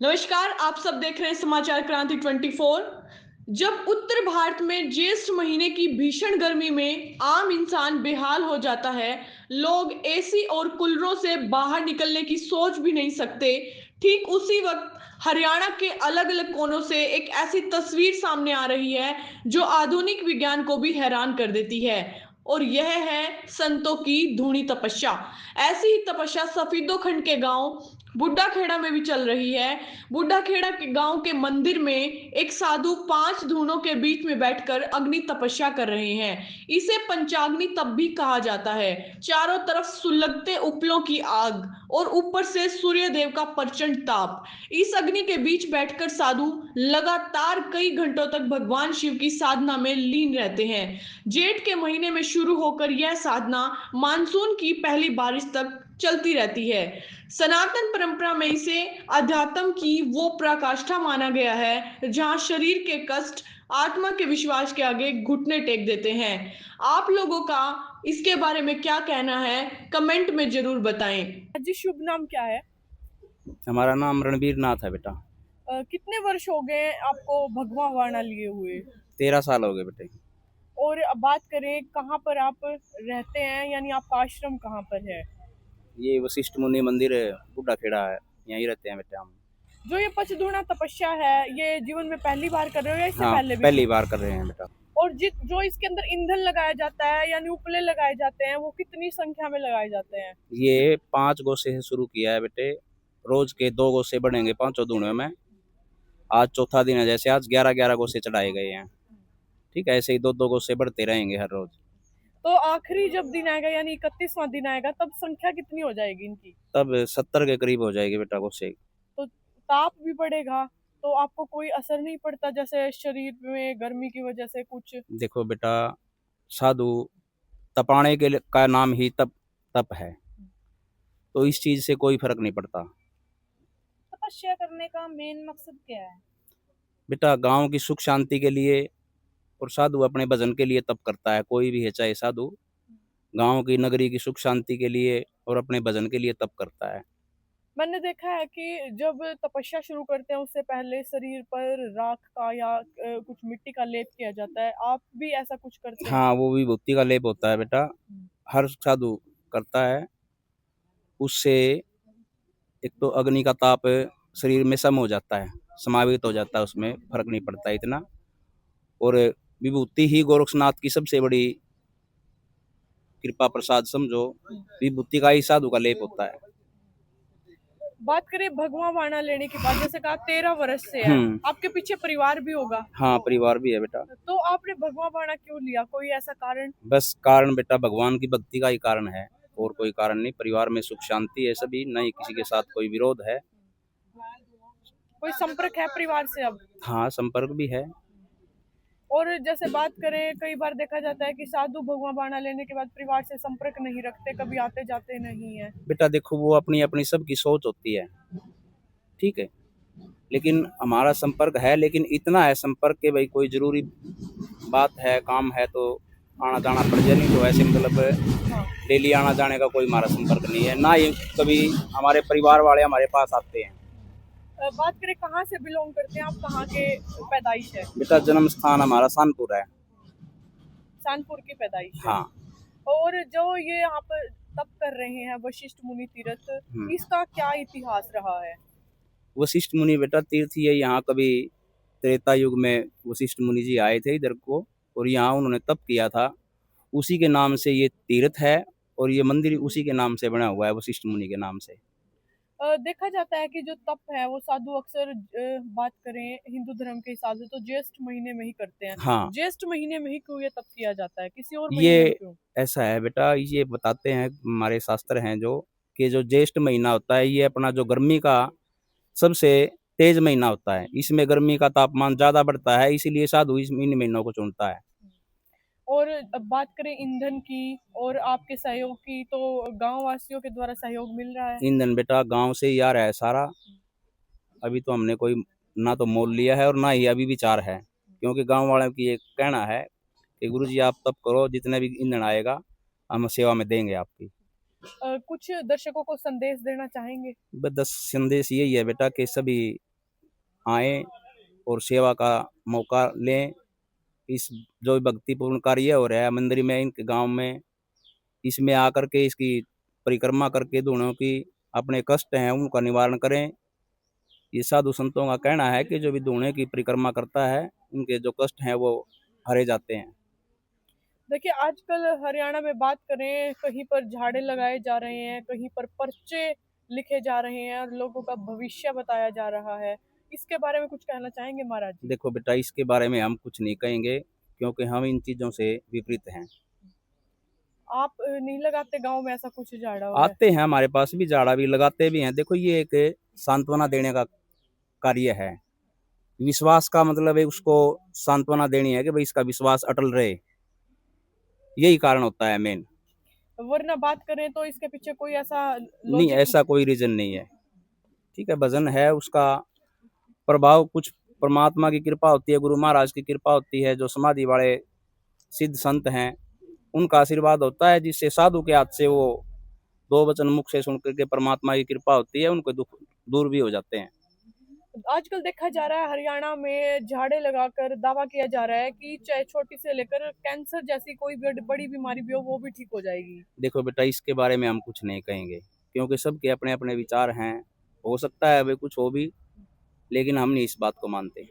नमस्कार, आप सब देख रहे हैं समाचार क्रांति 24। जब उत्तर भारत में ज्येष्ठ महीने की भीषण गर्मी में आम इंसान बेहाल हो जाता है, लोग एसी और कूलरों से बाहर निकलने की सोच भी नहीं सकते। ठीक उसी वक्त हरियाणा के अलग अलग कोनों से एक ऐसी तस्वीर सामने आ रही है जो आधुनिक विज्ञान को भी हैरान कर देती है। और यह है संतों की धूनी तपस्या। ऐसी ही तपस्या सफीदो खंड के गांव बुड्ढा खेड़ा में भी चल रही है। बुड्ढा खेड़ा के गांव के मंदिर में एक साधु 5 धूनों के बीच में बैठकर अग्नि तपस्या कर रहे हैं। इसे पंचाग्नि तब भी कहा जाता है। चारों तरफ सुलगते उपलों की आग और ऊपर से सूर्य देव का प्रचंड ताप। इस अग्नि के बीच बैठकर साधु लगातार कई घंटों तक भगवान शिव की साधना में लीन रहते हैं। जेठ के महीने में शुरू होकर यह साधना मानसून की पहली बारिश तक चलती रहती है। सनातन परंपरा में इसे अध्यात्म की वो पराकाष्ठा माना गया है जहां शरीर के कष्ट आत्मा के विश्वास के आगे घुटने टेक देते हैं। आप लोगों का इसके बारे में क्या कहना है, कमेंट में जरूर बताएं। जी, शुभ नाम क्या है? हमारा नाम रणबीर नाथ है बेटा। कितने वर्ष हो गए आपको भगवा वाना लिए हुए? 13 साल हो गए बेटे। और अब बात करें कहाँ पर आप रहते हैं, यानी आपका आश्रम कहाँ पर है? ये वशिष्ठ मुनि मंदिर है, बूढ़ा खेड़ा है, यहीं रहते हैं बेटे हम। जो ये पचधूणा तपस्या है, ये जीवन में पहली बार कर रहे हो या इससे हाँ, पहले भी पहली की? बार कर रहे हैं बेटा। और जो इसके अंदर ईंधन लगाया जाता है यानी उपले लगाए जाते हैं, वो कितनी संख्या में लगाए जाते हैं? ये 5 गोसे से शुरू किया है बेटे। रोज के 2 गोसे बढ़ेंगे 5 धुनों में। आज चौथा दिन है, जैसे आज 11-11 गोसे चढ़ाए गए हैं। ठीक है, ऐसे ही 2-2 गोसे बढ़ते रहेंगे हर रोज। तो आखिरी जब दिन आएगा यानी 31वां दिन आएगा, तब संख्या कितनी हो जाएगी इनकी? तब 70 के करीब हो जाएगी बेटा गोसे। तो ताप भी बढ़ेगा, तो आपको कोई असर नहीं पड़ता जैसे शरीर में गर्मी की वजह से कुछ? देखो बेटा, साधु तपाने का नाम ही तप तप है, तो इस चीज से कोई फर्क नहीं पड़ता। तपस्या करने का मेन मकसद क्या है? बेटा गांव की सुख शांति के लिए, और साधु अपने भजन के लिए तप करता है। कोई भी है चाहे साधु, गांव की नगरी की सुख शांति के लिए और अपने भजन के लिए तप करता है। मैंने देखा है कि जब तपस्या शुरू करते हैं उससे पहले शरीर पर राख का या कुछ मिट्टी का लेप किया जाता है। आप भी ऐसा कुछ करते हैं? हाँ, वो विभूति का लेप होता है बेटा, हर साधु करता है। उससे एक तो अग्नि का ताप शरीर में सम हो जाता है, समावित हो जाता है, उसमें फर्क नहीं पड़ता इतना। और विभूति ही गोरक्षनाथ की सबसे बड़ी कृपा प्रसाद समझो। विभूति का ही साधु का लेप होता है। बात करें भगवा वाणा लेने की बात, जैसे कहा 13 वर्ष से है, हम्म। आपके पीछे परिवार भी होगा, हाँ, परिवार भी है बेटा। तो आपने भगवा वाणा क्यों लिया? कोई ऐसा कारण? बस कारण बेटा भगवान की भक्ति का ही कारण है, और कोई कारण नहीं। परिवार में सुख शांति है सभी, न ही किसी के साथ कोई विरोध है। कोई संपर्क है परिवार से अब? हाँ, संपर्क भी है। और जैसे बात करें, कई बार देखा जाता है कि साधु भगवा बाणा लेने के बाद परिवार से संपर्क नहीं रखते, कभी आते जाते नहीं है। बेटा देखो, वो अपनी अपनी सबकी सोच होती है, ठीक है। लेकिन हमारा संपर्क है, लेकिन इतना है संपर्क के भाई कोई जरूरी बात है, काम है तो आना जाना पड़ जाए, नहीं तो ऐसे मतलब हाँ। डेली आना जाने का कोई हमारा संपर्क नहीं है। ना ही कभी हमारे परिवार वाले हमारे पास आते हैं। बात करें कहाँ से बिलोंग करते हैं आप, कहाँ के पैदाइश है? बेटा जन्म स्थान हमारा कानपुर है। कानपुर की पैदाइश है। हाँ। और जो ये यहाँ पर तप कर रहे हैं वशिष्ठ मुनि तीर्थ, इसका क्या इतिहास रहा है? वशिष्ठ मुनि बेटा तीर्थ ही है यहाँ। कभी त्रेता युग में वशिष्ठ मुनि जी आए थे इधर को, और यहाँ उन्होंने तप किया था। उसी के नाम से ये तीर्थ है, और ये मंदिर उसी के नाम से बना हुआ है, वशिष्ठ मुनि के नाम से। देखा जाता है कि जो तप है वो साधु अक्सर बात करें हिंदू धर्म के हिसाब से तो ज्येष्ठ महीने में ही करते हैं। हाँ, ज्येष्ठ महीने में ही क्यों ये तप किया जाता है, किसी और ये महीने में क्यों? ऐसा है बेटा, ये बताते हैं हमारे शास्त्र हैं जो, कि जो ज्येष्ठ महीना होता है ये अपना जो गर्मी का सबसे तेज महीना होता है। इसमें गर्मी का तापमान ज्यादा बढ़ता है, इसीलिए साधु इन महीनों को चुनता है। और अब बात करें ईंधन की और आपके सहयोग की, तो गांव वासियों के द्वारा सहयोग मिल रहा है? ईंधन बेटा गांव से ही आ रहा है सारा। अभी तो हमने कोई ना तो मोल लिया है और ना ही अभी विचार है, क्योंकि गांव वालों की ये कहना है कि गुरु जी आप तप करो, जितने भी ईंधन आएगा हम सेवा में देंगे आपकी। कुछ दर्शकों को संदेश देना चाहेंगे? बस संदेश यही है बेटा कि सभी आएँ और सेवा का मौका लें। इस जो भक्तिपूर्ण कार्य हो रहा है मंदिर में, इनके गाँव में, इसमें आकर के इसकी परिक्रमा करके दोनों की अपने कष्ट हैं उनका निवारण करें। ये साधु संतों का कहना है कि जो भी दोनों की परिक्रमा करता है उनके जो कष्ट हैं वो हरे जाते हैं। देखिए, आजकल हरियाणा में बात करें, कहीं पर झाड़े लगाए जा रहे हैं, कहीं पर पर्चे लिखे जा रहे हैं और लोगों का भविष्य बताया जा रहा है। इसके बारे में कुछ कहना चाहेंगे महाराज जी? देखो बेटा, इसके बारे में हम कुछ नहीं कहेंगे क्योंकि हम इन चीज़ों से विपरीत हैं। आप नहीं लगाते गाँव में ऐसा कुछ झाड़ा वगैरह? आते हैं हमारे पास भी, झाड़ा भी लगाते भी हैं। देखो ये एक सांत्वना देने का कार्य है। विश्वास का मतलब है उसको सांत्वना देनी है कि भाई इसका विश्वास अटल रहे। यही कारण होता है मेन। वरना बात करें तो इसके पीछे कोई ऐसा नहीं, लॉजिक ऐसा कोई रीजन नहीं है। ठीक है, भजन है, उसका प्रभाव कुछ परमात्मा की कृपा होती है, गुरु महाराज की कृपा होती है, जो समाधि वाले सिद्ध संत हैं उनका आशीर्वाद होता है, जिससे साधु के हाथ से वो दो वचन मुख से सुन करके परमात्मा की कृपा होती है, उनके दुख दूर भी हो जाते हैं। आजकल देखा जा रहा है हरियाणा में झाड़े लगाकर दावा किया जा रहा है कि चाहे छोटी से लेकर कैंसर जैसी कोई बड़ी बीमारी भी हो वो भी ठीक हो जाएगी। देखो बेटा, इसके बारे में हम कुछ नहीं कहेंगे क्योंकि सबके अपने अपने विचार हैं। हो सकता है वे कुछ हो भी, लेकिन हम नहीं इस बात को मानते।